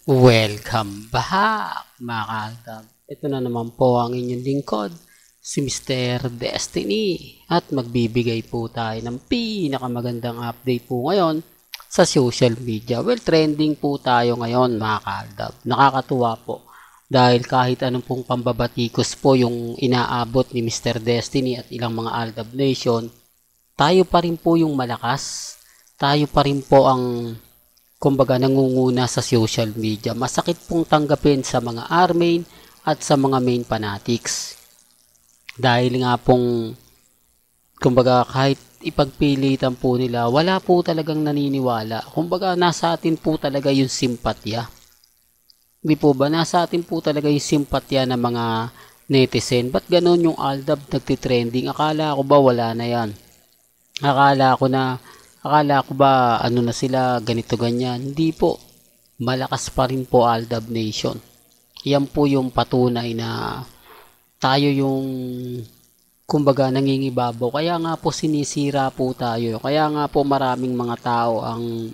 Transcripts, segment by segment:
Welcome back mga kaaldab. Ito na naman po ang inyong lingkod, si Mr. Destiny. At magbibigay po tayo ng pinakamagandang update po ngayon sa social media. Well, trending po tayo ngayon mga kaaldab. Nakakatuwa po dahil kahit anong pong pambabatikos po yung inaabot ni Mr. Destiny at ilang mga Aldab Nation, tayo pa rin po yung malakas. Tayo pa rin po ang kumbaga nangunguna sa social media. Masakit pong tanggapin sa mga armain at sa mga main fanatics. Dahil nga pong kumbaga kahit ipagpilitan po nila, wala po talagang naniniwala. Kumbaga nasa atin po talaga yung simpatya. Di po ba? Nasa atin po talaga yung simpatya ng mga netizen. Ba't ganun yung Aldab nagtitrending? Akala ko ba wala na yan? Akala ko ba ano na sila ganito ganyan? Hindi po. Malakas pa rin po Aldab Nation. Yan po yung patunay na tayo yung kumbaga nangingibabaw. Kaya nga po sinisira po tayo. Kaya nga po maraming mga tao ang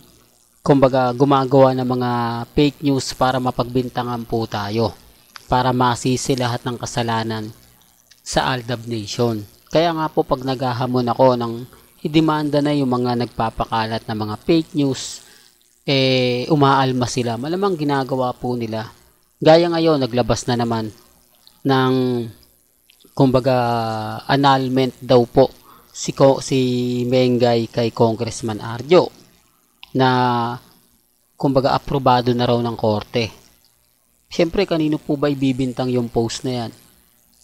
kumbaga gumagawa ng mga fake news para mapagbintangan po tayo. Para masisi lahat ng kasalanan sa Aldab Nation. Kaya nga po pag naghahamon ako ng idemanda na yung mga nagpapakalat na mga fake news, umaalma sila. Malamang ginagawa po nila. Gaya ngayon, naglabas na naman ng, kumbaga, annulment daw po si Mengay kay Congressman Arjo na, kumbaga, aprobado na raw ng korte. Siyempre, kanino po ba ibibintang yung post na yan?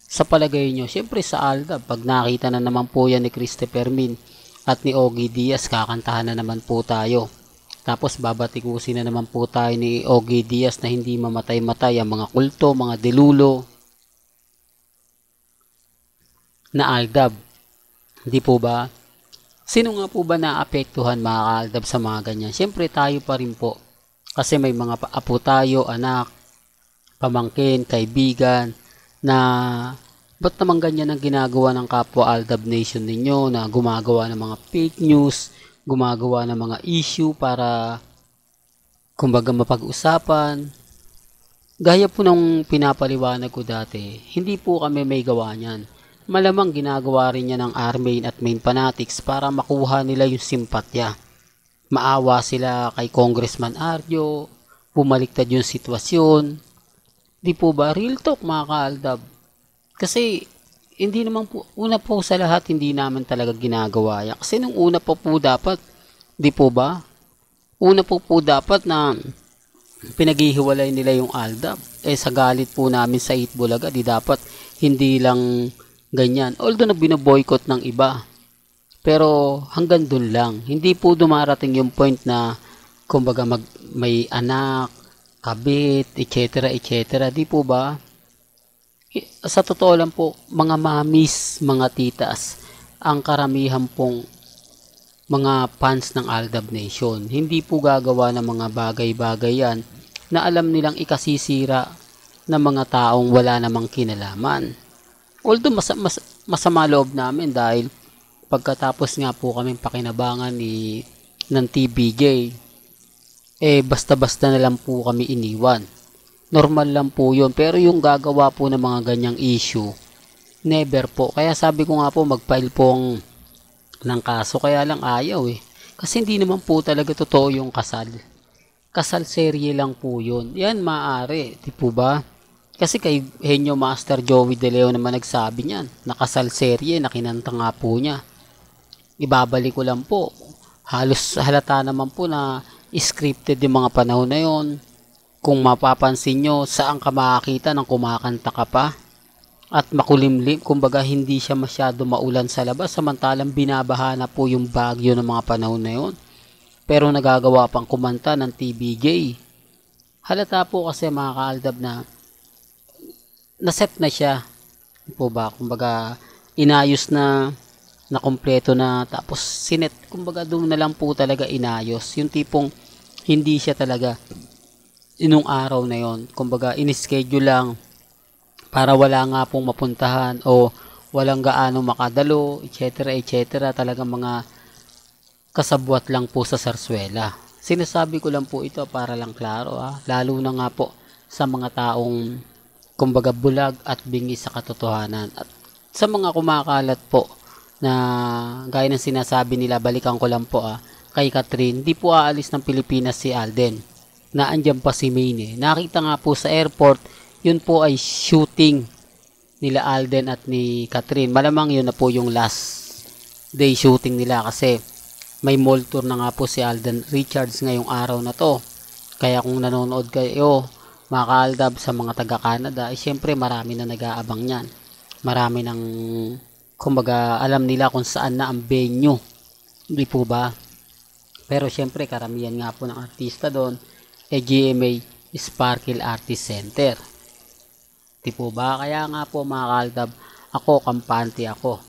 Sa palagay nyo, siyempre sa Aldab, pag nakita na naman po yan ni Christopher Min at ni Ogie Diaz, kakantahan na naman po tayo. Tapos babatikusin na naman po tayo ni Ogie Diaz na hindi mamatay-matay ang mga kulto, mga delulo na Aldab. Hindi po ba? Sino nga po ba naapektuhan mga Aldab sa mga ganyan? Siyempre tayo pa rin po. Kasi may mga apo tayo, anak, pamangkin, kaibigan, na ba't naman ganyan ang ginagawa ng kapwa Aldab Nation ninyo na gumagawa ng mga fake news, gumagawa ng mga issue para kumbaga mapag-usapan. Gaya po ng pinapaliwanag ko dati, hindi po kami may gawa niyan. Malamang ginagawa rin niya ng armain at main fanatics para makuha nila yung simpatya. Maawa sila kay Congressman Arjo, bumaliktad yung sitwasyon. Di po ba? Real talk mga kaaldab. Kasi hindi naman po, una po sa lahat hindi naman talaga ginagawa yan. Kasi nung una po dapat, di po ba? Una po dapat na pinaghihiwalay nila yung Aldab. Sa galit po namin sa Itbulaga, di dapat hindi lang ganyan. Although na binoboycott ng iba. Pero hanggang dun lang. Hindi po dumarating yung point na kumbaga may anak, kabit, etc. etc. Di po ba? Sa totoo lang po, mga mamis, mga titas, ang karamihan pong mga fans ng Aldab Nation. Hindi po gagawa ng mga bagay-bagay yan na alam nilang ikasisira ng mga taong wala namang kinalaman. Although masama loob namin dahil pagkatapos nga po kaming pakinabangan ng TBJ, basta-basta na lang po kami iniwan. Normal lang po yun. Pero yung gagawa po ng mga ganyang issue, never po. Kaya sabi ko nga po, mag-file po ng kaso. Kaya lang ayaw Kasi hindi naman po talaga totoo yung kasal. Kasal serye lang po yun. Yan maaari. Di po ba? Kasi kay Henyo Master Joey De Leo naman nagsabi niyan. Nakasal serye, nakinanta nga po niya. Ibabalik ko lang po. Halos halata naman po na scripted yung mga panahon na yon. Kung mapapansin nyo, saan ka makakita ng kumakanta ka pa? At makulimlim, kumbaga hindi siya masyado maulan sa labas, samantalang binabaha na po yung bagyo ng mga panahon na yun. Pero nagagawa pang kumanta ng TBJ. Halata po kasi mga kaaldab na naset na siya. Po ba? Kumbaga inayos na kumpleto na, tapos sinet, kumbaga doon na lang po talaga inayos. Yung tipong hindi siya talaga inong araw na yon, kumbaga in-schedule lang para wala nga pong mapuntahan o walang gaano makadalo, etc. etc. Talagang mga kasabwat lang po sa Sarsuela. Sinasabi ko lang po ito para lang klaro lalo na nga po sa mga taong kumbaga bulag at bingi sa katotohanan. At sa mga kumakalat po na gaya ng sinasabi nila, balikan ko lang po kay Catherine, di po aalis ng Pilipinas si Alden. Naandyan pa si Maine. Nakita nga po sa airport, yun po ay shooting nila Alden at ni Catherine. Malamang yun na po yung last day shooting nila kasi may mall tour na nga po si Alden Richards ngayong araw na to. Kaya kung nanonood kayo, mga kaaldab sa mga taga-Canada, syempre marami na nag-aabang yan. Marami nang, kumbaga, alam nila kung saan na ang venue. Hindi po ba? Pero syempre, karamihan nga po ng artista doon, GMA Sparkle Artist Center. Di po ba? Kaya nga po mga kaaldab, ako, kampante ako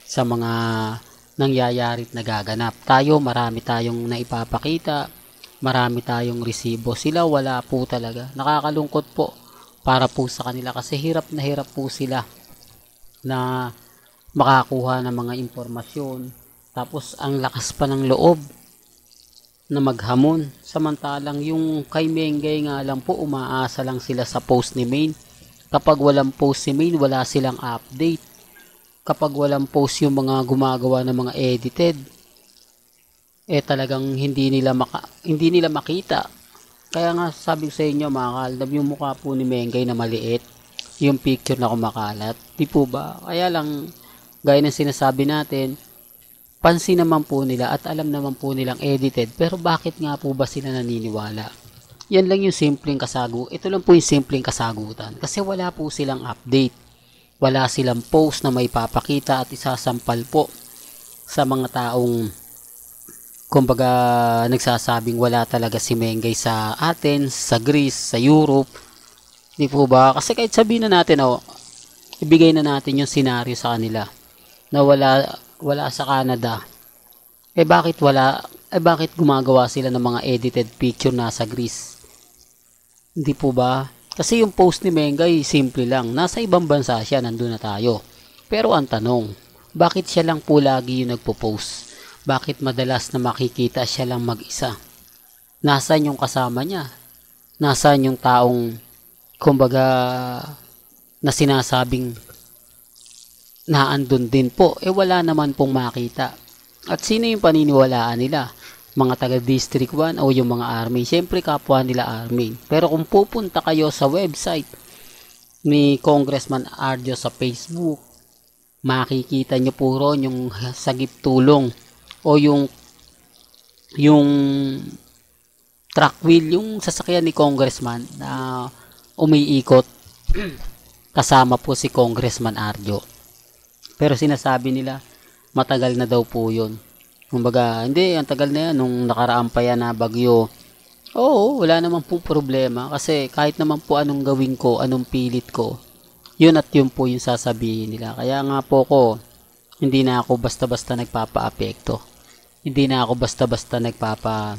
sa mga nangyayari at nagaganap. Tayo, marami tayong naipapakita, marami tayong resibo. Sila wala po talaga. Nakakalungkot po para po sa kanila kasi hirap na hirap po sila na makakuha ng mga impormasyon. Tapos ang lakas pa ng loob na maghamon. Samantalang yung kay Mengay nga lang po, umaasa lang sila sa post ni Maine. Kapag walang post si Maine, wala silang update. Kapag walang post yung mga gumagawa ng mga edited, talagang hindi nila makita. Kaya nga sabi ko sa inyo mga kaaldab, yung mukha po ni Mengay na maliit, yung picture na kumakalat, di po ba? Kaya lang, gaya ng sinasabi natin, pansin naman po nila at alam naman po nilang edited, pero bakit nga po ba sila naniniwala? Yan lang yung simpleng ito lang po yung simpleng kasagutan, kasi wala po silang update. Wala silang post na may papakita at isasampal po sa mga taong kumbaga nagsasabing wala talaga si Mengay sa Athens, sa Greece, sa Europe. Di po ba? Kasi kahit sabihin na natin, ibigay na natin yung senaryo sa kanila na wala sa Canada. Bakit gumagawa sila ng mga edited picture na sa Greece? Di po ba? Kasi yung post ni Mengay, simple lang. Nasa ibang bansa siya, nandun na tayo. Pero ang tanong, bakit siya lang po lagi yung nagpo-post? Bakit madalas na makikita siya lang mag-isa? Nasaan yung kasama niya? Nasaan yung taong, kumbaga, na sinasabing naandun din po? Wala naman pong makita. At sino yung paniniwalaan nila? Mga taga District 1 o yung mga army? Siyempre kapwa nila army. Pero kung pupunta kayo sa website ni Congressman Arjo sa Facebook, makikita nyo po ron yung sagip tulong o yung truck wheel, yung sasakyan ni Congressman na umiikot kasama po si Congressman Arjo. Pero sinasabi nila matagal na daw po yun. Kumbaga, hindi, ang tagal na yan, nung nakaraan pa yan na bagyo. Oo, wala naman pong problema kasi kahit naman po anong gawin ko, anong pilit ko, yun at yun po yung sasabihin nila. Kaya nga po ko, hindi na ako basta-basta nagpapa-apekto. Hindi na ako basta-basta nagpapa-talo.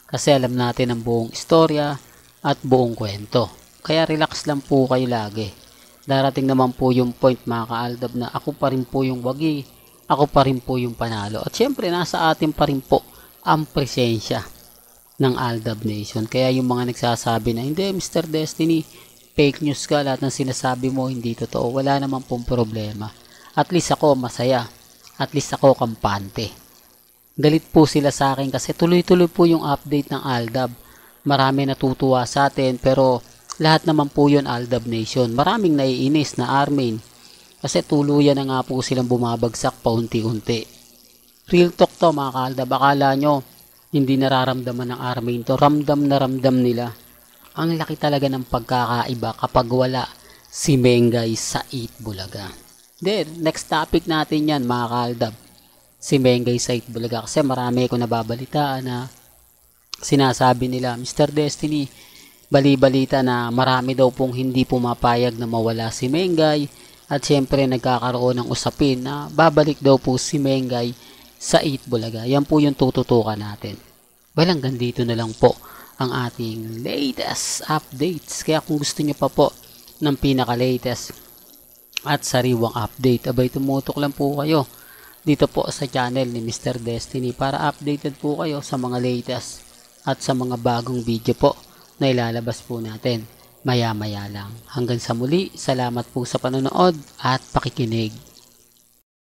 Kasi alam natin ang buong istorya at buong kwento. Kaya relax lang po kayo lagi. Darating naman po yung point mga kaaldab na ako pa rin po yung wagi. Ako pa rin po yung panalo. At syempre, nasa atin pa rin po ang presensya ng Aldab Nation. Kaya yung mga nagsasabi na, hindi, Mr. Destiny, fake news ka, lahat ng sinasabi mo, hindi totoo. Wala naman pong problema. At least ako masaya. At least ako kampante. Galit po sila sa akin kasi tuloy-tuloy po yung update ng Aldab. Marami natutuwa sa atin, pero lahat naman po yun Aldab Nation. Maraming naiinis na Armin. Kasi tuluyan na nga po silang bumabagsak paunti-unti. Real talk to mga kaaldab. Akala nyo hindi nararamdaman ng Armin to. Ramdam na ramdam nila. Ang laki talaga ng pagkakaiba kapag wala si Mengay sa Eat Bulaga. Then, next topic natin yan mga kaaldab. Si Mengay sa Eat Bulaga. Kasi marami ko nababalitaan na sinasabi nila, Mr. Destiny, bali-balita na marami daw pong hindi pumapayag na mawala si Mengay. At syempre nagkakaroon ng usapin na babalik daw po si Mengay sa Eat Bulaga. Yan po yung tututukan natin. Well, hanggang dito na lang po ang ating latest updates. Kaya kung gusto niyo pa po ng pinaka-latest at sariwang update, abay tumutok lang po kayo dito po sa channel ni Mr. Destiny para updated po kayo sa mga latest at sa mga bagong video po na ilalabas po natin maya maya lang. Hanggang sa muli, salamat po sa panonood at pakikinig.